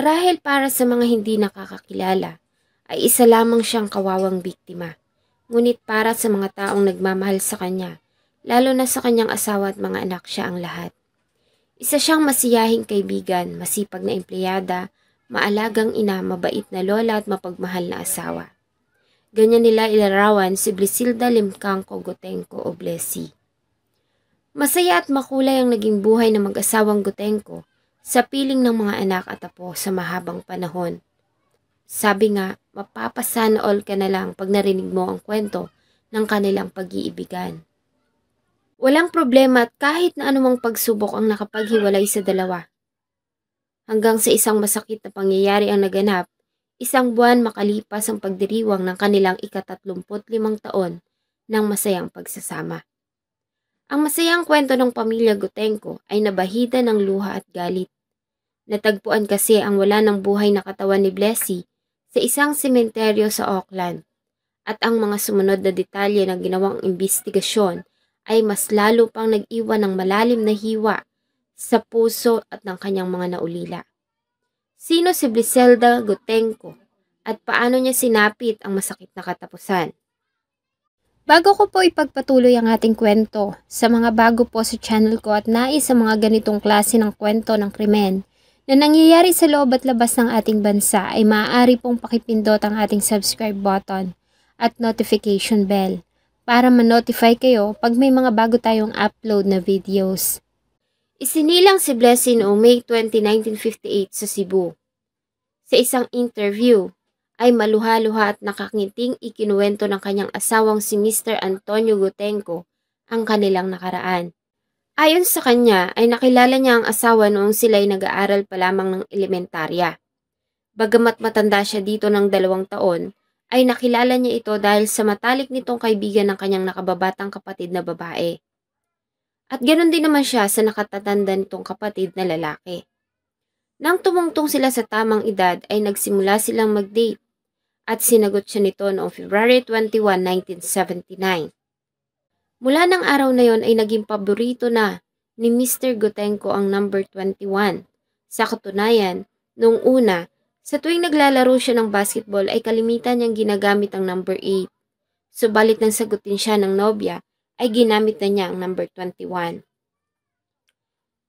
Marahil para sa mga hindi nakakakilala, ay isa lamang siyang kawawang biktima. Ngunit para sa mga taong nagmamahal sa kanya, lalo na sa kanyang asawa at mga anak, siya ang lahat. Isa siyang masiyahing kaibigan, masipag na empleyada, maalagang ina, mabait na lola at mapagmahal na asawa. Ganyan nila ilarawan si Brisilda Limcangco Gotenco o Blessy. Masaya at makulay ang naging buhay ng mag-asawang Gotenco sa piling ng mga anak at apo sa mahabang panahon. Sabi nga, mapapasana all ka na lang pag narinig mo ang kwento ng kanilang pag-iibigan. Walang problema at kahit na anumang pagsubok ang nakapaghiwalay sa dalawa. Hanggang sa isang masakit na pangyayari ang naganap, isang buwan makalipas ang pagdiriwang ng kanilang ika-35 taon ng masayang pagsasama. Ang masayang kwento ng pamilya Gotenco ay nabahida ng luha at galit. Natagpuan kasi ang wala ng buhay na katawan ni Blessy sa isang sementeryo sa Auckland at ang mga sumunod na detalye ng ginawang imbestigasyon ay mas lalo pang nag-iwan ng malalim na hiwa sa puso at ng kanyang mga naulila. Sino si Briselda Gotenco at paano niya sinapit ang masakit na katapusan? Bago ko po ipagpatuloy ang ating kwento, sa mga bago po sa channel ko at nais sa mga ganitong klase ng kwento ng krimen na nangyayari sa loob at labas ng ating bansa ay maaari pong pakipindot ang ating subscribe button at notification bell para ma-notify kayo pag may mga bago tayong upload na videos. Isinilang si Blessy noong May 20, 1958 sa Cebu. Sa isang interview, ay maluha-luha at nakakinting ikinuwento ng kanyang asawang si Mr. Antonio Gotenco ang kanilang nakaraan. Ayon sa kanya ay nakilala niya ang asawa noong sila ay nag-aaral pa lamang ng elementarya. Bagamat matanda siya dito ng 2 taon, ay nakilala niya ito dahil sa matalik nitong kaibigan ng kanyang nakababatang kapatid na babae. At ganoon din naman siya sa nakatatanda nitong kapatid na lalaki. Nang tumungtong sila sa tamang edad ay nagsimula silang mag-date at sinagot siya nito noong February 21, 1979. Mula ng araw na yon ay naging paborito na ni Mr. Gotenco ang number 21. Sa katunayan, noong una, sa tuwing naglalaro siya ng basketball ay kalimitan niyang ginagamit ang number 8. Subalit nang sagutin siya ng nobya, ay ginamit na niya ang number 21.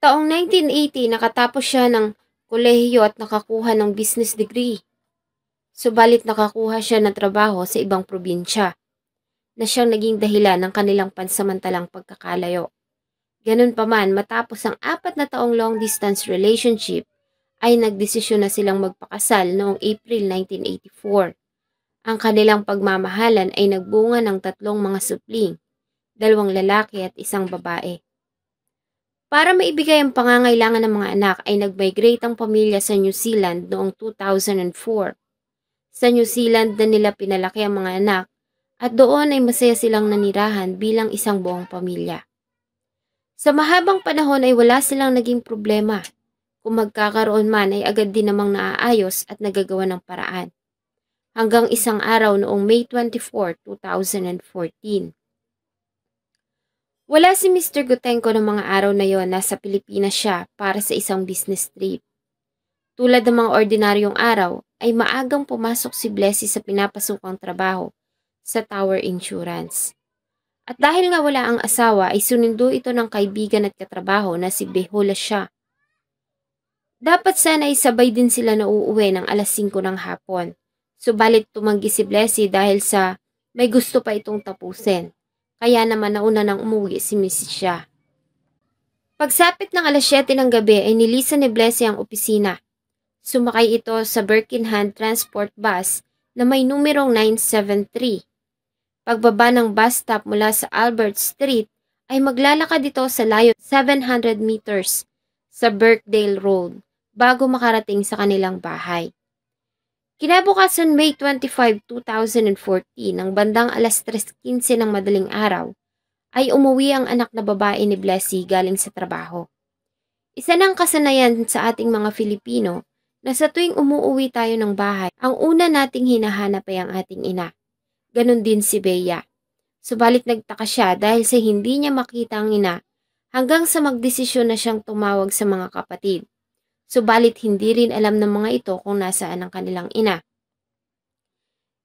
Taong 1980, nakatapos siya ng kolehiyo at nakakuha ng business degree. Subalit nakakuha siya ng trabaho sa ibang probinsya na siyang naging dahilan ng kanilang pansamantalang pagkakalayo. Ganun pa man, matapos ang 4 na taong long-distance relationship, ay nagdesisyon na silang magpakasal noong April 1984. Ang kanilang pagmamahalan ay nagbunga ng 3 mga supling, 2 lalaki at 1 babae. Para maibigay ang pangangailangan ng mga anak ay nag-migrate ang pamilya sa New Zealand noong 2004. Sa New Zealand na nila pinalaki ang mga anak at doon ay masaya silang nanirahan bilang isang buong pamilya. Sa mahabang panahon ay wala silang naging problema. Kung magkakaroon man ay agad din namang naaayos at nagagawa ng paraan. Hanggang isang araw noong May 24, 2014. Wala si Mr. Gotenco ng mga araw na yon, nasa Pilipinas siya para sa isang business trip. Tulad ng mga ordinaryong araw, ay maagang pumasok si Blessy sa pinapasukang trabaho sa Tower Insurance. At dahil nga wala ang asawa, ay sunundo ito ng kaibigan at katrabaho na si Behola siya. Dapat sana ay sabay din sila na uuwi ng alas 5 ng hapon. Subalit tumanggi si Blessy dahil sa may gusto pa itong tapusin. Kaya naman nauna nang umuwi si Mrs. siya. Pagsapit ng alas 7 ng gabi ay nilisan ni Blessy ang opisina. Sumakay ito sa Birkenhead Transport Bus na may numerong 973. Pagbaba ng bus stop mula sa Albert Street ay maglalakad ito sa layo 700 meters sa Birkdale Road bago makarating sa kanilang bahay. Kinabukasan May 25, 2014, ng bandang alas 3:15 ng madaling araw, ay umuwi ang anak na babae ni Blessy galing sa trabaho. Isa ng kasanayan sa ating mga Filipino na sa tuwing umuuwi tayo ng bahay, ang una nating hinahanap ay ang ating ina. Ganon din si Bea. Subalit nagtaka siya dahil sa hindi niya makita ang ina hanggang sa magdesisyon na siyang tumawag sa mga kapatid. subalit hindi rin alam ng mga ito kung nasaan ang kanilang ina.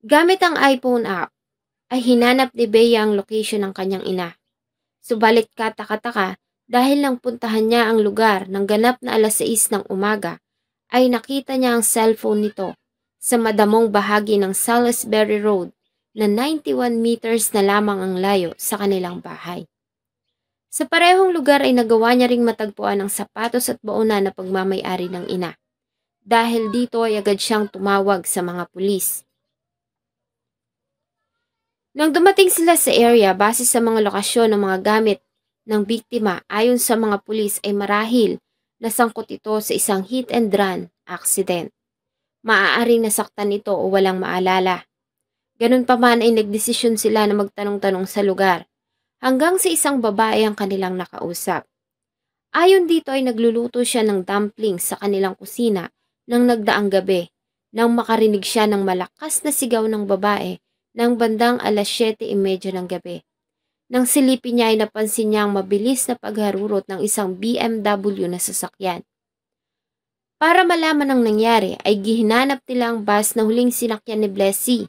Gamit ang iPhone app, ay hinanap ni Bea ang location ng kanyang ina. Subalit kataka-taka dahil nang puntahan niya ang lugar ng ganap na 6:00 ng umaga, ay nakita niya ang cellphone nito sa madamong bahagi ng Salisbury Road na 91 meters na lamang ang layo sa kanilang bahay. Sa parehong lugar ay nagawa niya ring matagpuan ang sapatos at bauna na pagmamay-ari ng ina. Dahil dito ay agad siyang tumawag sa mga pulis. Nang dumating sila sa area base sa mga lokasyon ng mga gamit ng biktima, ayon sa mga pulis ay marahil nasangkot ito sa isang hit and run accident. Maaaring nasaktan ito o walang maalala. Ganun pa man ay nagdesisyon sila na magtanong-tanong sa lugar, hanggang sa isang babae ang kanilang nakausap. Ayon dito ay nagluluto siya ng dumplings sa kanilang kusina nang nagdaang gabi, nang makarinig siya ng malakas na sigaw ng babae ng bandang 7:30 ng gabi. Nang silipin niya ay napansin niya ang mabilis na pagharurot ng isang BMW na sasakyan. Para malaman ang nangyari ay gihinanap nila ang bus na huling sinakyan ni Blessy,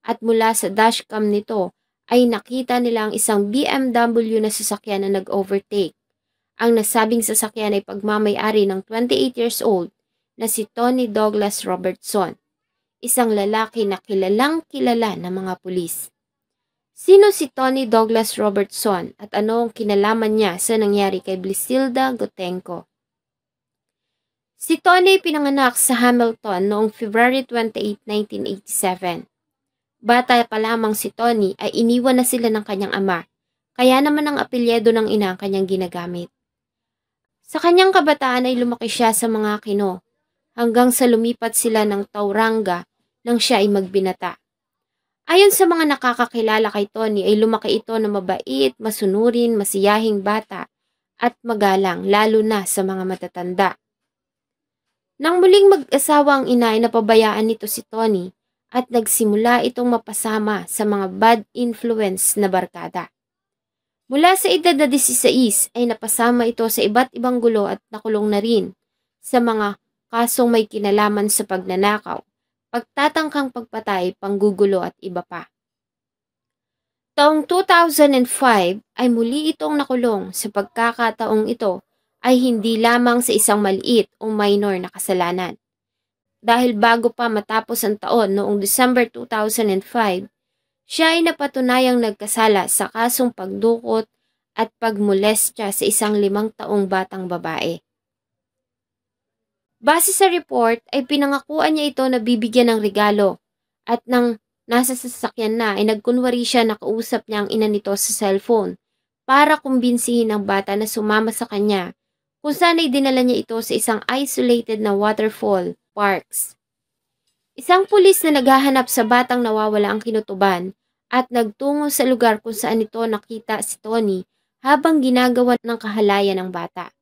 at mula sa dashcam nito ay nakita nila ang isang BMW na sasakyan na nag-overtake. Ang nasabing sasakyan ay pagmamay-ari ng 28 years old na si Tony Douglas Robertson, isang lalaki na kilalang-kilala ng mga pulis. Sino si Tony Douglas Robertson at ano ang kinalaman niya sa nangyari kay Blisilda Gotenko? Si Tony pinanganak sa Hamilton noong February 28, 1987. Bata pa lamang si Tony ay iniwan na sila ng kanyang ama, kaya naman ang apelyido ng ina ang kanyang ginagamit. Sa kanyang kabataan ay lumaki siya sa mga Kino, hanggang sa lumipat sila ng Tauranga nang siya ay magbinata. Ayon sa mga nakakakilala kay Tony ay lumaki ito na mabait, masunurin, masiyahing bata at magalang lalo na sa mga matatanda. Nang muling mag-asawa ang ina ay napabayaan nito si Tony at nagsimula itong mapasama sa mga bad influence na barkada. Mula sa edad na 16 ay napasama ito sa iba't ibang gulo at nakulong na rin sa mga kasong may kinalaman sa pagnanakaw, pagtatangkang pagpatay, panggugulo at iba pa. Taong 2005 ay muli itong nakulong. Sa pagkakataong ito ay hindi lamang sa isang maliit o minor na kasalanan. Dahil bago pa matapos ang taon noong December 2005, siya ay napatunayang nagkasala sa kasong pagdukot at pagmolestya sa isang 5 taong batang babae. Base sa report ay pinangakuan niya ito na bibigyan ng regalo at nang nasa sasakyan na ay nagkunwari siya na kausap niya ang ina nito sa cellphone para kumbinsihin ang bata na sumama sa kanya, kung saan ay dinala niya ito sa isang isolated na waterfall parks. Isang pulis na naghahanap sa batang nawawala ang kinutuban at nagtungo sa lugar kung saan ito nakita si Tony habang ginagawa ng kahalayan ng bata.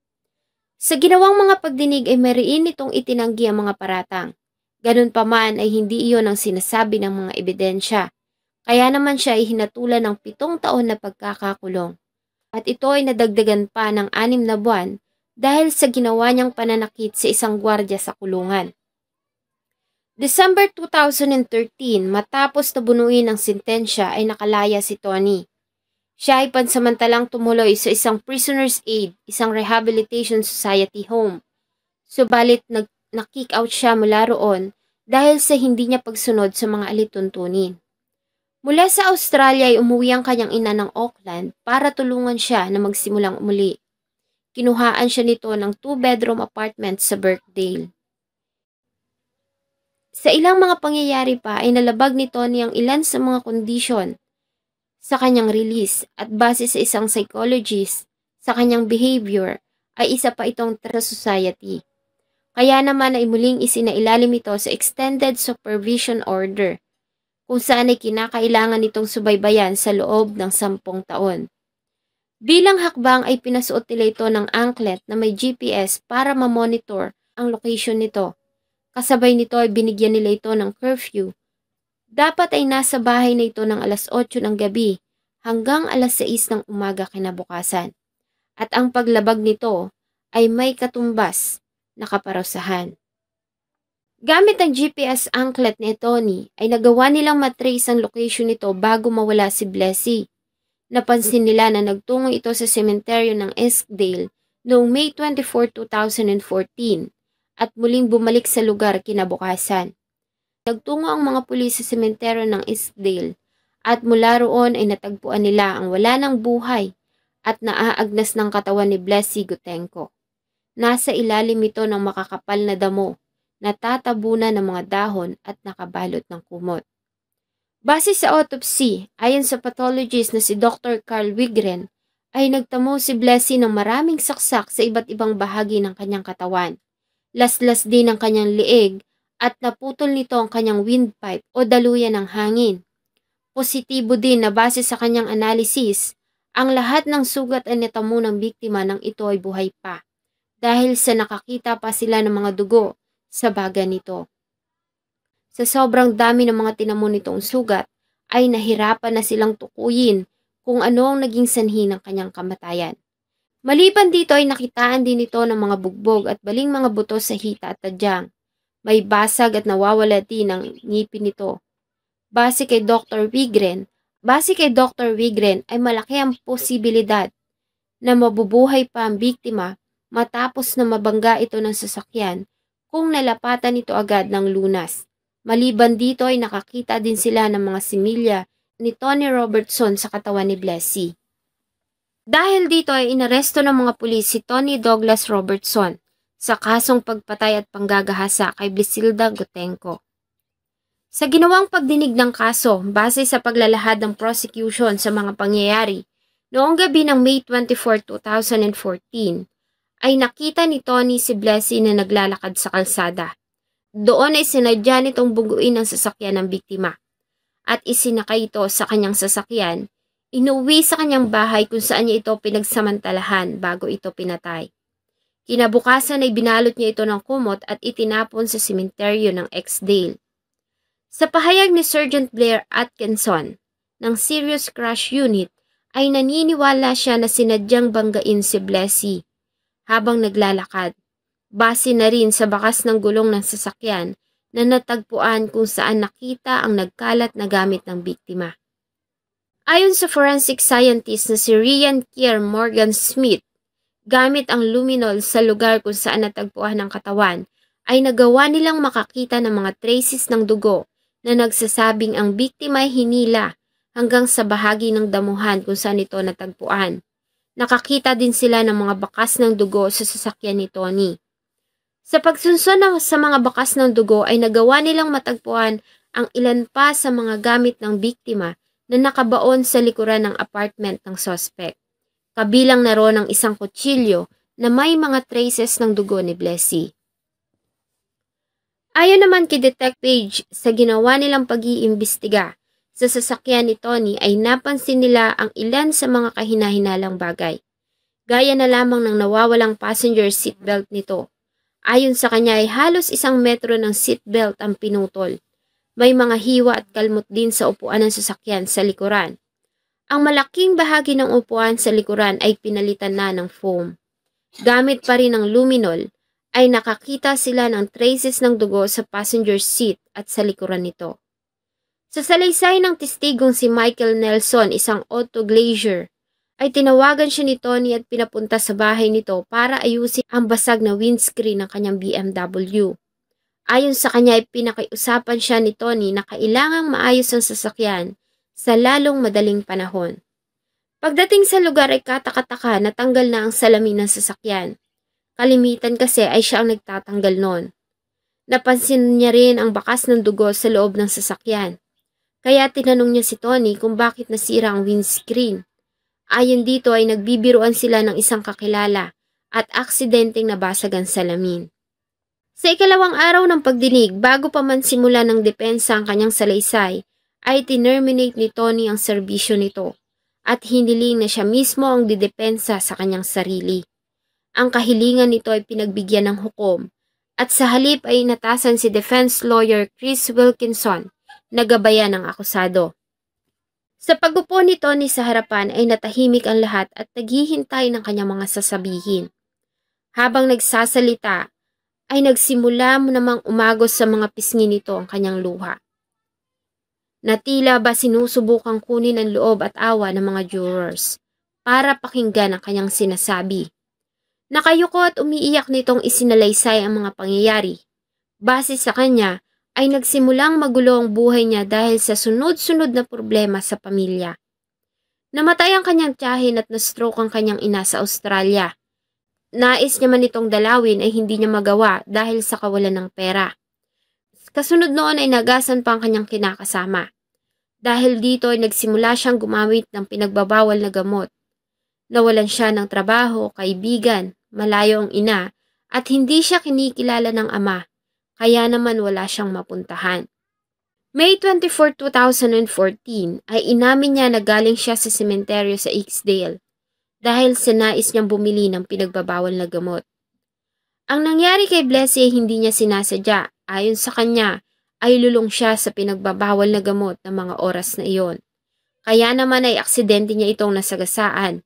Sa ginawang mga pagdinig ay mariin itong itinanggi ang mga paratang. Ganun pa man ay hindi iyon ang sinasabi ng mga ebidensya. Kaya naman siya ay hinatulan ng 7 taon na pagkakakulong. At ito ay nadagdagan pa ng 6 na buwan dahil sa ginawa niyang pananakit sa isang gwardiya sa kulungan. December 2013, matapos na bunuin ang sentensya ay nakalaya si Tony. Siya ay pansamantalang tumuloy sa isang Prisoner's Aid, isang rehabilitation society home. Subalit na-kick out siya mula roon dahil sa hindi niya pagsunod sa mga alituntunin. Mula sa Australia ay umuwi ang kanyang ina ng Auckland para tulungan siya na magsimulang umuli. Kinuhaan siya nito ng 2-bedroom apartment sa Birkdale. Sa ilang mga pangyayari pa ay nalabag ni Tony ang ilan sa mga kondisyon sa kanyang release at base sa isang psychologist sa kanyang behavior ay isa pa itong society. Kaya naman ay muling isinailalim ito sa Extended Supervision Order kung saan ay kinakailangan itong subaybayan sa loob ng 10 taon. Bilang hakbang ay pinasuot nila ito ng anklet na may GPS para ma-monitor ang location nito. Kasabay nito ay binigyan nila ito ng curfew. Dapat ay nasa bahay na ito ng 8:00 ng gabi hanggang 6:00 ng umaga kinabukasan. At ang paglabag nito ay may katumbas nakaparusahan. Gamit ang GPS anklet ni Tony ay nagawa nilang matrace ang location nito bago mawala si Blessy. Napansin nila na nagtungo ito sa sementeryo ng Eskdale noong May 24, 2014 at muling bumalik sa lugar kinabukasan. Nagtungo ang mga pulis sa sementeryo ng Eskdale at mula roon ay natagpuan nila ang wala ng buhay at naaagnas ng katawan ni Blessy Gutenko. Nasa ilalim ito ng makakapal na damo, natatabunan ng mga dahon at nakabalot ng kumot. Base sa autopsy, ayon sa pathologist na si Dr. Carl Wigren, ay nagtamo si Blessy ng maraming saksak sa iba't ibang bahagi ng kanyang katawan. Laslas din ang kanyang liig at naputol nito ang kanyang windpipe o daluyan ng hangin. Positibo din na base sa kanyang analysis, ang lahat ng sugat ay natamo ng biktima nang ito ay buhay pa, dahil sa nakakita pa sila ng mga dugo sa baga nito. Sa sobrang dami ng mga tinamo nitong sugat, ay nahirapan na silang tukuyin kung ano ang naging sanhi ng kanyang kamatayan. Maliban dito ay nakitaan din ito ng mga bugbog at baling mga buto sa hita at tadyang. May basag at nawawala din ang ngipin nito. Base kay Dr. Wigren ay malaki ang posibilidad na mabubuhay pa ang biktima matapos na mabangga ito ng sasakyan kung nalapatan ito agad ng lunas. Maliban dito ay nakakita din sila ng mga similya ni Tony Robertson sa katawan ni Blessy. Dahil dito ay inaresto ng mga pulis si Tony Douglas Robertson sa kasong pagpatay at panggagahasa kay Blisilda Gutenko. Sa ginawang pagdinig ng kaso, base sa paglalahad ng prosecution sa mga pangyayari, noong gabi ng May 24, 2014, ay nakita ni Tony si Blessy na naglalakad sa kalsada. Doon ay sinadya nitong buguin ang sasakyan ng biktima at isinakay ito sa kanyang sasakyan, inuwi sa kanyang bahay kung saan niya ito pinagsamantalahan bago ito pinatay. Kinabukasan ay binalot niya ito ng kumot at itinapon sa sementeryo ng Eskdale. Sa pahayag ni Sergeant Blair Atkinson ng Serious Crash Unit ay naniniwala siya na sinadyang banggain si Blessy habang naglalakad. Base na rin sa bakas ng gulong ng sasakyan na natagpuan kung saan nakita ang nagkalat na gamit ng biktima. Ayon sa forensic scientist na si Ryan Kier Morgan Smith, gamit ang luminol sa lugar kung saan natagpuan ang katawan, ay nagawa nilang makakita ng mga traces ng dugo na nagsasabing ang biktima ay hinila hanggang sa bahagi ng damuhan kung saan ito natagpuan. Nakakita din sila ng mga bakas ng dugo sa sasakyan ni Tony. Sa pagsunsun sa mga bakas ng dugo ay nagawa nilang matagpuan ang ilan pa sa mga gamit ng biktima na nakabaon sa likuran ng apartment ng suspect. Kabilang na roon ang isang kutsilyo na may mga traces ng dugo ni Blessy. Ayon naman kay Detective Page, sa ginawa nilang pag-iimbestiga sa sasakyan ni Tony ay napansin nila ang ilan sa mga kahinahinalang bagay. Gaya na lamang ng nawawalang passenger seatbelt nito. Ayon sa kanya ay halos 1 metro ng seatbelt ang pinutol. May mga hiwa at kalmot din sa upuan ng sasakyan sa likuran. Ang malaking bahagi ng upuan sa likuran ay pinalitan na ng foam. Gamit pa rin ang luminol, ay nakakita sila ng traces ng dugo sa passenger seat at sa likuran nito. Sa salaysay ng testigong si Michael Nelson, isang auto glazier, ay tinawagan siya ni Tony at pinapunta sa bahay nito para ayusin ang basag na windscreen ng kanyang BMW. Ayon sa kanya ay pinakiusapan siya ni Tony na kailangang maayos ang sasakyan sa lalong madaling panahon. Pagdating sa lugar ay katakataka na tanggal na ang salamin ng sasakyan. Kalimitan kasi ay siya ang nagtatanggal noon. Napansin niya rin ang bakas ng dugo sa loob ng sasakyan. Kaya tinanong niya si Tony kung bakit nasira ang windscreen. Ayon dito ay nagbibiruan sila ng isang kakilala at aksidenteng nabasag ang salamin. Sa ikalawang araw ng pagdinig, bago pa man simula ng depensa ang kanyang salaysay, ay tinerminate ni Tony ang serbisyo nito at hiniling na siya mismo ang didepensa sa kanyang sarili. Ang kahilingan nito ay pinagbigyan ng hukom at sa halip ay inatasan si defense lawyer Chris Wilkinson na gabayan ng akusado. Sa pag-upo ni Tony sa harapan ay natahimik ang lahat at naghihintay ng kanyang mga sasabihin. Habang nagsasalita ay nagsimula mo namang umagos sa mga pisngi nito ang kanyang luha. Na tila ba sinusubukang kunin ang loob at awa ng mga jurors para pakinggan ang kanyang sinasabi. Nakayuko at umiiyak nitong isinalaysay ang mga pangyayari. Base sa kanya, ay nagsimulang magulo ang buhay niya dahil sa sunod-sunod na problema sa pamilya. Namatay ang kanyang tiyahin at na-stroke ang kanyang ina sa Australia. Nais niya man itong dalawin ay hindi niya magawa dahil sa kawalan ng pera. Kasunod noon ay nagasan pa ang kanyang kinakasama. Dahil dito ay nagsimula siyang gumamit ng pinagbabawal na gamot. Nawalan siya ng trabaho, kaibigan, malayo ang ina, at hindi siya kinikilala ng ama. Kaya naman wala siyang mapuntahan. May 24, 2014 ay inamin niya na galing siya sa sementeryo sa Ixdale dahil sa nais niyang bumili ng pinagbabawal na gamot. Ang nangyari kay Blessy ay hindi niya sinasadya. Ayon sa kanya ay lulong siya sa pinagbabawal na gamot ng mga oras na iyon. Kaya naman ay aksidente niya itong nasagasaan.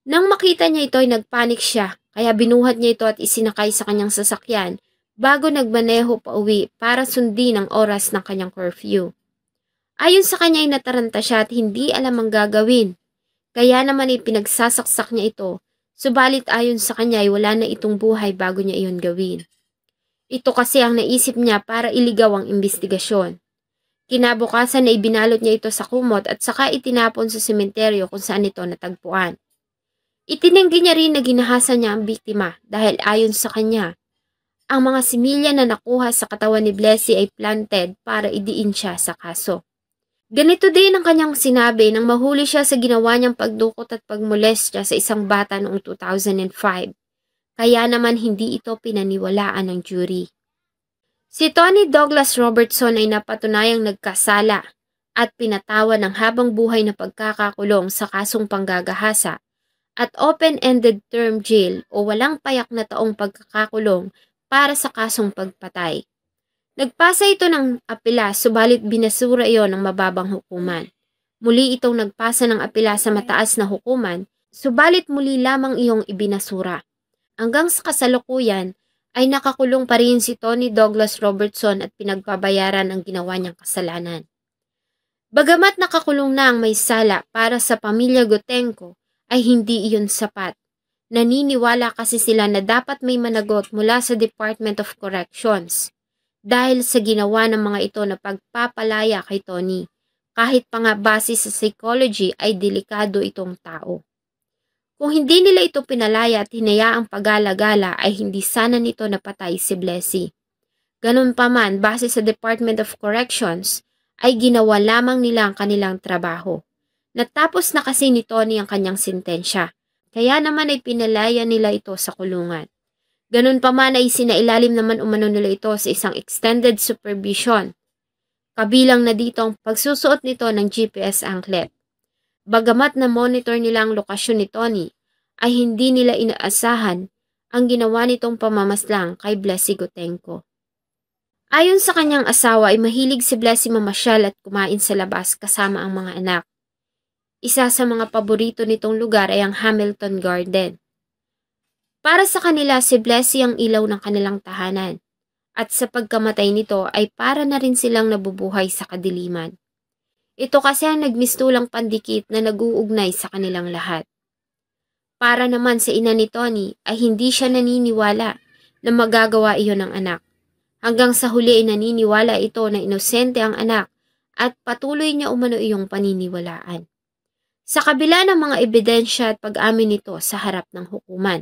Nang makita niya ito ay nagpanik siya kaya binuhat niya ito at isinakay sa kanyang sasakyan bago nagmaneho pa uwi para sundin ang oras ng kanyang curfew. Ayon sa kanya ay nataranta siya at hindi alam ang gagawin. Kaya naman ay pinagsasaksak niya ito, subalit ayon sa kanya ay wala na itong buhay bago niya iyon gawin. Ito kasi ang naisip niya para iligaw ang imbestigasyon. Kinabukasan ay binalot niya ito sa kumot at saka itinapon sa sementeryo kung saan ito natagpuan. Itinanggi niya rin na ginahasa niya ang biktima dahil ayon sa kanya, ang mga similya na nakuha sa katawan ni Blessy ay planted para idiin siya sa kaso. Ganito din ang kanyang sinabi nang mahuli siya sa ginawa niyang pagdukot at pagmolestya sa isang bata noong 2005. Kaya naman hindi ito pinaniwalaan ng jury. Si Tony Douglas Robertson ay napatunayang nagkasala at pinatawan ng habang buhay na pagkakakulong sa kasong panggagahasa at open-ended term jail o walang payak na taong pagkakakulong para sa kasong pagpatay. Nagpasa ito ng apela subalit binasura iyon ng mababang hukuman. Muli itong nagpasa ng apela sa mataas na hukuman, subalit muli lamang iyong ibinasura. Hanggang sa kasalukuyan ay nakakulong pa rin si Tony Douglas Robertson at pinagbabayaran ang ginawa niyang kasalanan. Bagamat nakakulong na ang may sala para sa pamilya Gotenko ay hindi iyon sapat. Naniniwala kasi sila na dapat may managot mula sa Department of Corrections dahil sa ginawa ng mga ito na pagpapalaya kay Tony. Kahit pa nga base sa psychology ay delikado itong tao. Kung hindi nila ito pinalaya at hinayaang pagala-gala ay hindi sana nito napatay si Blessy. Ganun pa man, base sa Department of Corrections ay ginawa lamang nila ang kanilang trabaho. Natapos na kasi ni Tony ang kanyang sentensya. Kaya naman ay pinalaya nila ito sa kulungan. Ganun pa man ay sinailalim naman umano nila ito sa isang extended supervision. Kabilang na dito ang pagsusuot nito ng GPS anklet. Bagamat na monitor nila ang lokasyon ni Tony, ay hindi nila inaasahan ang ginawa nitong pamamaslang kay Blessy Gotenko. Ayon sa kanyang asawa ay mahilig si Blessy mamasyal at kumain sa labas kasama ang mga anak. Isa sa mga paborito nitong lugar ay ang Hamilton Garden. Para sa kanila, si Blessy ang ilaw ng kanilang tahanan. At sa pagkamatay nito ay para na rin silang nabubuhay sa kadiliman. Ito kasi ang nagmistulang pandikit na nag-uugnay sa kanilang lahat. Para naman sa ina ni Tony ay hindi siya naniniwala na magagawa iyon ng anak. Hanggang sa huli ay naniniwala ito na inosente ang anak at patuloy niya umano iyong paniniwalaan. Sa kabila ng mga ebidensya at pag-amin nito sa harap ng hukuman.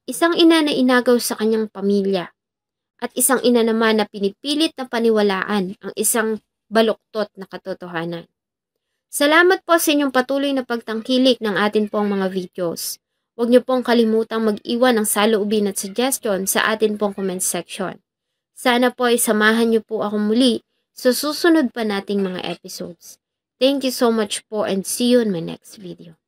Isang ina na inagaw sa kanyang pamilya at isang ina naman na pinipilit na paniwalaan ang isang baluktot na katotohanan. Salamat po sa inyong patuloy na pagtangkilik ng atin pong mga videos. Huwag niyo pong kalimutang mag-iwan ng saloobin at suggestion sa atin pong comment section. Sana po ay samahan niyo po ako muli sa susunod pa nating mga episodes. Thank you so much po and see you in my next video.